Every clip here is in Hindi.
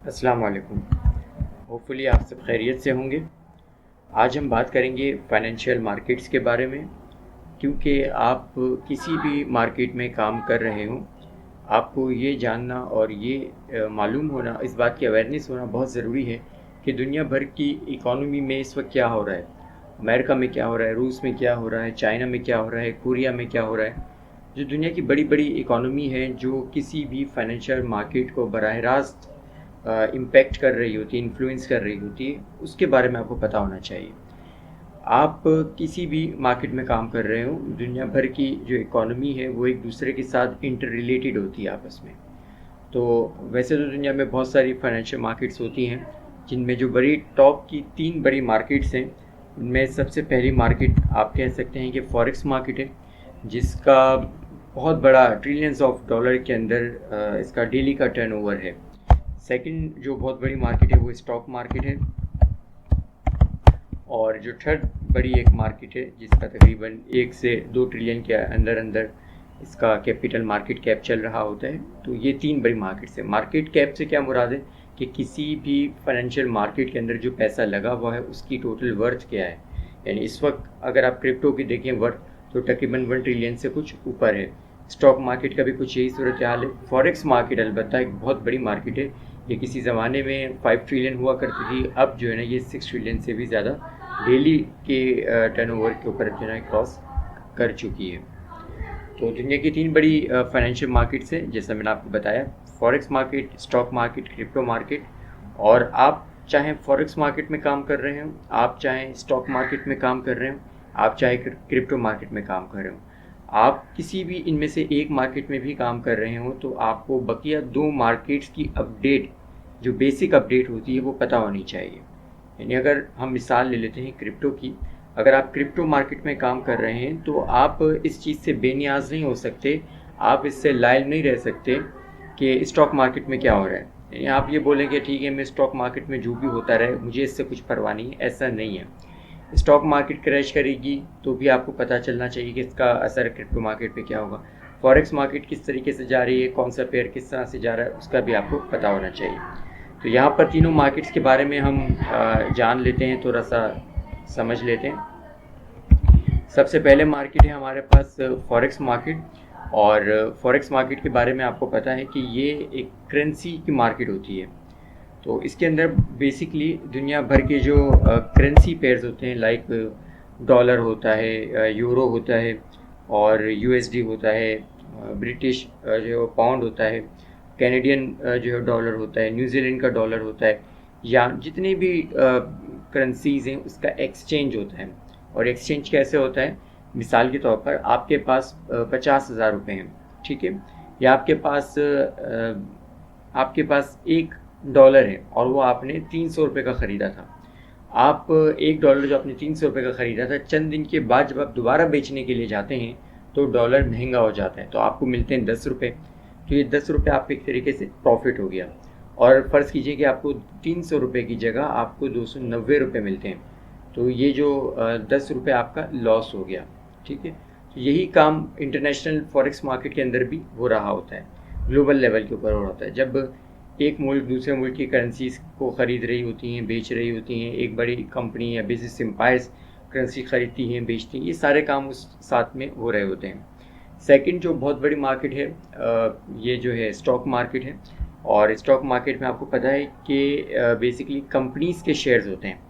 अस्सलाम वालेकुम। होपफुली आप सब खैरियत से होंगे। आज हम बात करेंगे फाइनेंशियल मार्केट्स के बारे में, क्योंकि आप किसी भी मार्केट में काम कर रहे हो, आपको ये जानना और ये मालूम होना, इस बात की अवेयरनेस होना बहुत ज़रूरी है कि दुनिया भर की इकॉनमी में इस वक्त क्या हो रहा है। अमेरिका में क्या हो रहा है, रूस में क्या हो रहा है, चाइना में क्या हो रहा है, कोरिया में क्या हो रहा है। जो दुनिया की बड़ी बड़ी इकॉनमी है, जो किसी भी फाइनेंशियल मार्केट को बराह रास्त इम्पेक्ट कर रही होती है, इन्फ्लुएंस कर रही होती है, उसके बारे में आपको पता होना चाहिए। आप किसी भी मार्केट में काम कर रहे हो, दुनिया भर की जो इकॉनमी है वो एक दूसरे के साथ इंटर रिलेटेड होती है आपस में। तो वैसे तो दुनिया में बहुत सारी फाइनेंशियल मार्केट्स होती हैं, जिनमें जो बड़ी टॉप की 3 बड़ी मार्केट्स हैं, उनमें सबसे पहली मार्केट आप कह सकते हैं कि फॉरेक्स मार्केट है, जिसका बहुत बड़ा ट्रिलियंस ऑफ डॉलर के अंदर इसका डेली का टर्नओवर है। सेकंड जो बहुत बड़ी मार्केट है वो स्टॉक मार्केट है, और जो थर्ड बड़ी एक मार्केट है जिसका तकरीबन 1 से 2 ट्रिलियन के अंदर अंदर इसका कैपिटल मार्केट कैप चल रहा होता है। तो ये 3 बड़ी मार्केट्स है। मार्केट कैप से क्या मुराद है कि किसी भी फाइनेंशियल मार्केट के अंदर जो पैसा लगा हुआ है उसकी टोटल वर्थ क्या है। यानी इस वक्त अगर आप क्रिप्टो की देखें वर्थ, तो तकरीबन 1 ट्रिलियन से कुछ ऊपर है। स्टॉक मार्केट का भी कुछ यही सूरत हाल है। फॉरेक्स मार्केट अलबत्ता एक बहुत बड़ी मार्केट है। ये किसी ज़माने में 5 ट्रिलियन हुआ करती थी, अब जो है ना ये 6 ट्रिलियन से भी ज़्यादा डेली के टर्नओवर के ऊपर जो है क्रॉस कर चुकी है। तो दुनिया की 3 बड़ी फाइनेंशियल मार्केट्स हैं, जैसा मैंने आपको बताया, forex market, stock market, crypto market. और आप चाहे फॉरेक्स मार्केट में काम कर रहे हो, आप चाहे स्टॉक मार्केट में काम कर रहे हो, आप चाहे क्रिप्टो मार्केट में काम कर रहे हो, आप किसी भी इनमें से एक मार्केट में भी काम कर रहे हो, तो आपको बकिया 2 मार्केट्स की अपडेट, जो बेसिक अपडेट होती है, वो पता होनी चाहिए। यानी अगर हम मिसाल ले लेते हैं क्रिप्टो की, अगर आप क्रिप्टो मार्केट में काम कर रहे हैं तो आप इस चीज़ से बेनियाज नहीं हो सकते, आप इससे लाइव नहीं रह सकते कि स्टॉक मार्केट में क्या हो रहा है। यानी आप ये बोलेंगे ठीक है मैं स्टॉक मार्केट में जो भी होता रहे मुझे इससे कुछ परवाह नहीं है, ऐसा नहीं है। स्टॉक मार्केट क्रैश करेगी तो भी आपको पता चलना चाहिए कि इसका असर क्रिप्टो मार्केट पे क्या होगा। फॉरेक्स मार्केट किस तरीके से जा रही है, कौन सा पेयर किस तरह से जा रहा है, उसका भी आपको पता होना चाहिए। तो यहाँ पर तीनों मार्केट्स के बारे में हम जान लेते हैं, थोड़ा सा समझ लेते हैं। सबसे पहले मार्केट है हमारे पास फॉरेक्स मार्केट। और फॉरेक्स मार्केट के बारे में आपको पता है कि ये एक करेंसी की मार्केट होती है। तो इसके अंदर बेसिकली दुनिया भर के जो करेंसी पेयर्स होते हैं, लाइक डॉलर होता है, यूरो होता है, और यूएसडी होता है, ब्रिटिश जो पाउंड होता है, कैनेडियन जो है डॉलर होता है, न्यूजीलैंड का डॉलर होता है, या जितने भी करेंसीज़ हैं उसका एक्सचेंज होता है। और एक्सचेंज कैसे होता है, मिसाल के तौर पर आपके पास 50,000 रुपये हैं, ठीक है, या आपके पास $1 है और वो आपने 300 रुपये का ख़रीदा था। आप $1 जो आपने 300 रुपये का ख़रीदा था, चंद दिन के बाद जब आप दोबारा बेचने के लिए जाते हैं तो डॉलर महंगा हो जाता है, तो आपको मिलते हैं 10 रुपये। तो ये 10 रुपये आपको एक तरीके से प्रॉफिट हो गया। और फ़र्ज़ कीजिए कि आपको 300 रुपये की जगह आपको 290 रुपये मिलते हैं, तो ये जो 10 रुपये आपका लॉस हो गया, ठीक है। तो यही काम इंटरनेशनल फॉरेक्स मार्केट के अंदर भी हो रहा होता है, ग्लोबल लेवल के ऊपर हो रहा होता है। जब एक मुल्क दूसरे मुल्क की करेंसीज को ख़रीद रही होती हैं, बेच रही होती हैं, एक बड़ी कंपनी या बिजनेस एम्पायर्स करेंसी ख़रीदती हैं, बेचती हैं, ये सारे काम उस साथ में हो रहे होते हैं। सेकंड जो बहुत बड़ी मार्केट है ये जो है स्टॉक मार्केट है। और स्टॉक मार्केट में आपको पता है कि बेसिकली कंपनीज़ के शेयर्स होते हैं।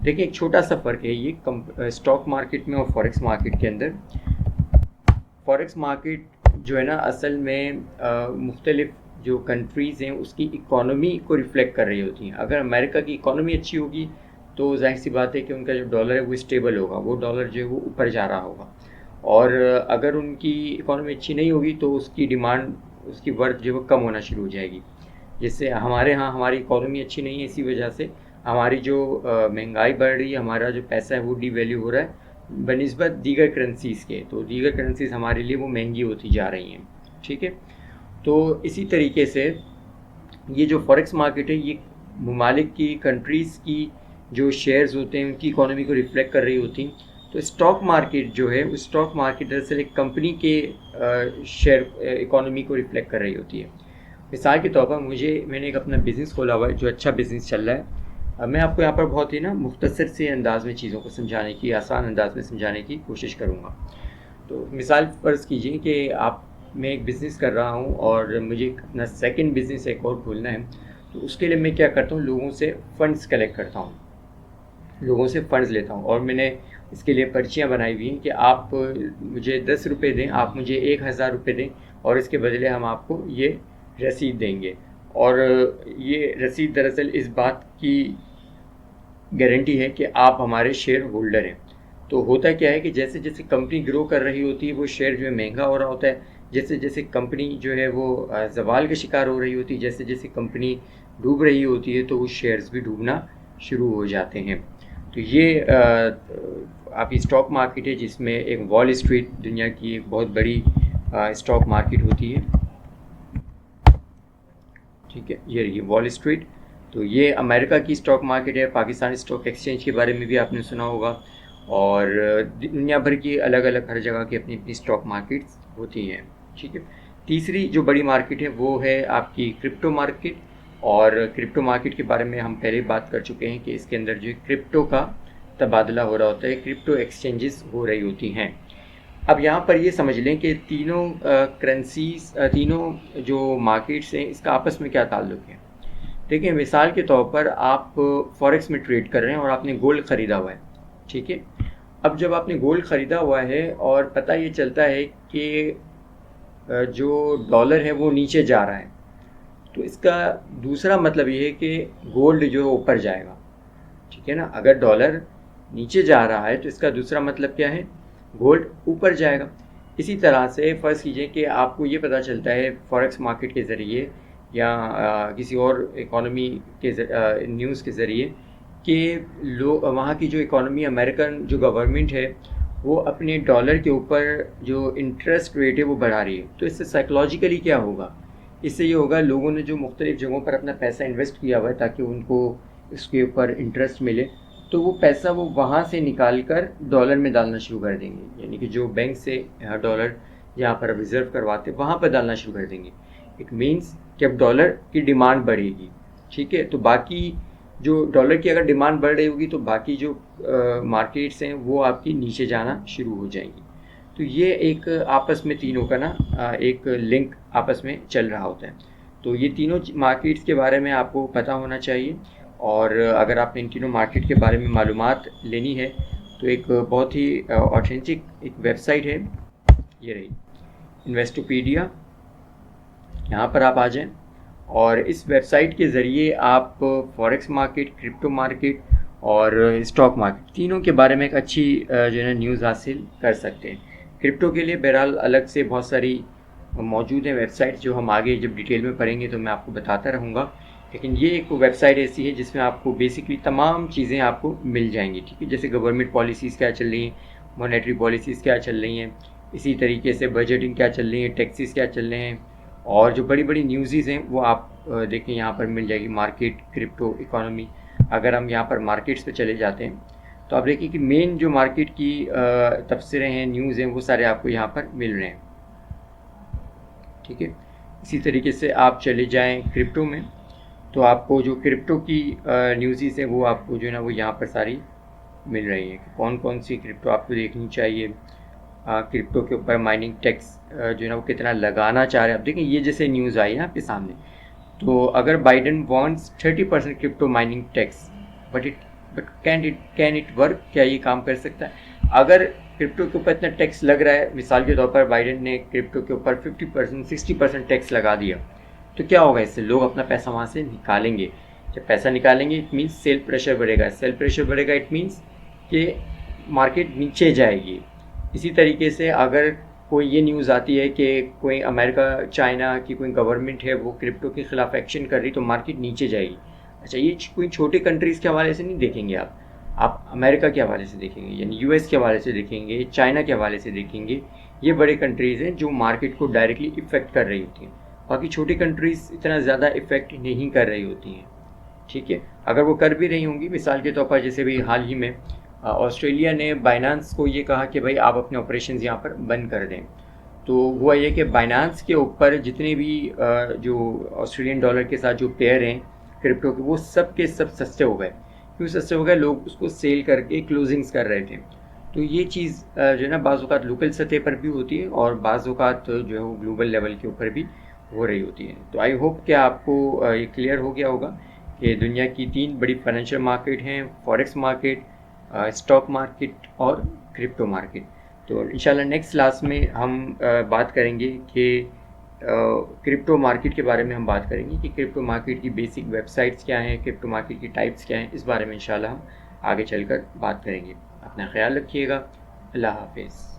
देखिए एक छोटा सा फ़र्क है ये स्टॉक मार्केट में और फॉरेक्स मार्केट के अंदर। फॉरेक्स मार्केट जो है ना असल में मुख्तलिफ जो कंट्रीज़ हैं उसकी इकॉनमी को रिफ़्लेक्ट कर रही होती हैं। अगर अमेरिका की इकॉनमी अच्छी होगी तो जाहिर सी बात है कि उनका जो डॉलर है वो स्टेबल होगा, वो डॉलर जो है वो ऊपर जा रहा होगा। और अगर उनकी इकॉनमी अच्छी नहीं होगी तो उसकी डिमांड, उसकी वर्थ जो है वो कम होना शुरू हो जाएगी। जैसे हमारे यहाँ हमारी इकॉनमी अच्छी नहीं है, इसी वजह से हमारी जो महंगाई बढ़ रही है, हमारा जो पैसा है वो डीवैल्यू हो रहा है बनिस्बत दीगर करेंसीज़ के। तो दीगर करेंसीज़ हमारे लिए वो महंगी होती जा रही हैं, ठीक है। तो इसी तरीके से ये जो फॉरेक्स मार्केट है ये ममालिक की, कंट्रीज़ की जो शेयर्स होते हैं उनकी इकॉनमी को रिफ्लेक्ट कर रही होती हैं। तो स्टॉक मार्केट जो है वो स्टॉक मार्केट दरअसल एक कंपनी के शेयर इकॉनमी को रिफ्लेक्ट कर रही होती है। मिसाल के तौर पर मैंने एक अपना बिज़नेस खोला हुआ है जो अच्छा बिज़नेस चल रहा है। मैं आपको यहाँ पर बहुत ही ना मुख्तसर से अंदाज़ में चीज़ों को समझाने की, आसान अंदाज़ में समझाने की कोशिश करूँगा। तो मिसाल फ़र्ज़ कीजिए कि मैं एक बिज़नेस कर रहा हूँ और मुझे अपना सेकंड बिज़नेस एक और खोलना है। तो उसके लिए मैं क्या करता हूँ, लोगों से फ़ंड्स कलेक्ट करता हूँ, लोगों से फ़ंड्स लेता हूँ और मैंने इसके लिए पर्चियाँ बनाई हुई हैं कि आप मुझे 10 रुपये दें, आप मुझे 1000 रुपये दें और इसके बदले हम आपको ये रसीद देंगे। और ये रसीद दरअसल इस बात की गारंटी है कि आप हमारे शेयर होल्डर हैं। तो होता क्या है कि जैसे जैसे कंपनी ग्रो कर रही होती है वो शेयर जो है महंगा हो रहा होता है, जैसे जैसे कंपनी जो है वो ज़वाल का शिकार हो रही होती है, जैसे जैसे कंपनी डूब रही होती है तो वो शेयर्स भी डूबना शुरू हो जाते हैं। तो ये आपकी स्टॉक मार्केट है जिसमें एक वॉल स्ट्रीट दुनिया की एक बहुत बड़ी स्टॉक मार्केट होती है। ठीक है, ये रही वॉल स्ट्रीट। तो ये अमेरिका की स्टॉक मार्केट है। पाकिस्तान स्टॉक एक्सचेंज के बारे में भी आपने सुना होगा और दुनिया भर की अलग अलग हर जगह की अपनी अपनी स्टॉक मार्केट्स होती हैं। ठीक है, तीसरी जो बड़ी मार्केट है वो है आपकी क्रिप्टो मार्केट। और क्रिप्टो मार्केट के बारे में हम पहले बात कर चुके हैं कि इसके अंदर जो क्रिप्टो का तबादला हो रहा होता है, क्रिप्टो एक्सचेंजेस हो रही होती हैं। अब यहाँ पर ये समझ लें कि तीनों करेंसीज, तीनों जो मार्केट्स हैं, इसका आपस में क्या ताल्लुक़ है। देखिए, मिसाल के तौर पर आप फॉरेक्स में ट्रेड कर रहे हैं और आपने गोल्ड ख़रीदा हुआ है। ठीक है, अब जब आपने गोल्ड ख़रीदा हुआ है और पता ये चलता है कि जो डॉलर है वो नीचे जा रहा है, तो इसका दूसरा मतलब ये है कि गोल्ड जो है ऊपर जाएगा। ठीक है ना, अगर डॉलर नीचे जा रहा है तो इसका दूसरा मतलब क्या है, गोल्ड ऊपर जाएगा। इसी तरह से फ़र्ज़ कीजिए कि आपको ये पता चलता है फॉरेक्स मार्केट के ज़रिए या किसी और इकोनॉमी के न्यूज़ के ज़रिए कि वहाँ की जो इकोनॉमी, अमेरिकन जो गवर्नमेंट है वो अपने डॉलर के ऊपर जो इंटरेस्ट रेट है वो बढ़ा रही है। तो इससे साइकोलॉजिकली क्या होगा, इससे ये होगा लोगों ने जो मुख्तलिफ़ जगहों पर अपना पैसा इन्वेस्ट किया हुआ है ताकि उनको इसके ऊपर इंटरेस्ट मिले, तो वो पैसा वो वहाँ से निकाल कर डॉलर में डालना शुरू कर देंगे। यानी कि जो बैंक से डॉलर जहाँ पर रिज़र्व करवाते वहाँ पर डालना शुरू कर देंगे। इट मीन्स कि अब डॉलर की डिमांड बढ़ेगी। ठीक है, तो बाकी जो डॉलर की अगर डिमांड बढ़ रही होगी तो बाकी जो मार्केट्स हैं वो आपकी नीचे जाना शुरू हो जाएंगी। तो ये एक आपस में तीनों का ना एक लिंक आपस में चल रहा होता है। तो ये तीनों मार्केट्स के बारे में आपको पता होना चाहिए। और अगर आपने इन तीनों मार्केट के बारे में मालूमात लेनी है तो एक बहुत ही ऑथेंटिक एक वेबसाइट है, ये रही इन्वेस्टोपीडिया। यहाँ पर आप आ जाएं और इस वेबसाइट के ज़रिए आप फॉरेक्स मार्केट, क्रिप्टो मार्केट और स्टॉक मार्केट तीनों के बारे में एक अच्छी जो है न्यूज़ हासिल कर सकते हैं। क्रिप्टो के लिए बहरहाल अलग से बहुत सारी मौजूद हैं वेबसाइट, जो हम आगे जब डिटेल में पढ़ेंगे तो मैं आपको बताता रहूँगा। लेकिन ये एक वेबसाइट ऐसी है जिसमें आपको बेसिकली तमाम चीज़ें आपको मिल जाएंगी। ठीक है, जैसे गवर्नमेंट पॉलिसीज़ क्या चल रही हैं, मॉनेटरी पॉलिसीज़ क्या चल रही हैं, इसी तरीके से बजटिंग क्या चल रही है, टैक्सेस क्या चल रहे हैं, और जो बड़ी बड़ी न्यूज़ हैं वो आप देखें यहाँ पर मिल जाएगी। Market, crypto, economy. अगर हम यहाँ पर मार्केट्स पे चले जाते हैं तो आप देखिए कि मेन जो मार्केट की तफसीरें हैं, न्यूज़ हैं, वो सारे आपको यहाँ पर मिल रहे हैं। ठीक है, इसी तरीके से आप चले जाएं क्रिप्टो में तो आपको जो क्रिप्टो की न्यूज़ हैं वो आपको जो है ना वो यहाँ पर सारी मिल रही हैं कि कौन कौन सी क्रिप्टो आपको देखनी चाहिए। क्रिप्टो के ऊपर माइनिंग टैक्स जो है ना वो कितना लगाना चाह रहे हैं। आप देखें ये जैसे न्यूज़ आई है आपके सामने, तो अगर Biden wants 30% crypto mining tax but can it work, क्या ये काम कर सकता है। अगर क्रिप्टो के ऊपर इतना टैक्स लग रहा है, मिसाल के तौर पर बाइडेन ने क्रिप्टो के ऊपर 50%, 60% टैक्स लगा दिया, तो क्या होगा, इससे लोग अपना पैसा वहाँ से निकालेंगे। जब पैसा निकालेंगे इट मीन्स सेल प्रेशर बढ़ेगा, सेल प्रेशर बढ़ेगा इट मीन्स कि मार्केट नीचे जाएगी। इसी तरीके से अगर कोई ये न्यूज़ आती है कि कोई अमेरिका, चाइना की कोई गवर्नमेंट है वो क्रिप्टो के ख़िलाफ़ एक्शन कर रही, तो मार्केट नीचे जाएगी। अच्छा, ये कोई छोटे कंट्रीज़ के हवाले से नहीं देखेंगे आप अमेरिका के हवाले से देखेंगे, यानी यूएस के हवाले से देखेंगे, चाइना के हवाले से देखेंगे। ये बड़े कंट्रीज़ हैं जो मार्केट को डायरेक्टली इफ़ेक्ट कर रही होती हैं। बाकी छोटी कंट्रीज़ इतना ज़्यादा इफ़ेक्ट नहीं कर रही होती हैं। ठीक है, अगर वो कर भी रही होंगी, मिसाल के तौर पर जैसे भी हाल ही में ऑस्ट्रेलिया ने बाइनेंस को ये कहा कि भाई आप अपने ऑपरेशंस यहाँ पर बंद कर दें, तो हुआ ये कि बाइनांस के ऊपर जितने भी जो ऑस्ट्रेलियन डॉलर के साथ जो पेयर हैं क्रिप्टो के, वो सब के सब सस्ते हो गए। क्यों सस्ते हो गए? लोग उसको सेल करके क्लोजिंग्स कर रहे थे। तो ये चीज़ जो है ना बाज़ औक़ात लोकल सतह पर भी होती है और बाज़ औक़ात जो है वो ग्लोबल लेवल के ऊपर भी हो रही होती है। तो आई होप कि आपको ये क्लियर हो गया होगा कि दुनिया की 3 बड़ी फाइनेंशियल मार्केट हैं, फॉरेक्स मार्केट, स्टॉक मार्केट और क्रिप्टो मार्केट। तो इंशाल्लाह नेक्स्ट क्लास में हम बात करेंगे कि क्रिप्टो मार्केट के बारे में हम बात करेंगे कि क्रिप्टो मार्केट की बेसिक वेबसाइट्स क्या हैं, क्रिप्टो मार्केट की टाइप्स क्या हैं। इस बारे में इंशाल्लाह हम आगे चलकर बात करेंगे। अपना ख्याल रखिएगा। अल्लाह हाफिज़।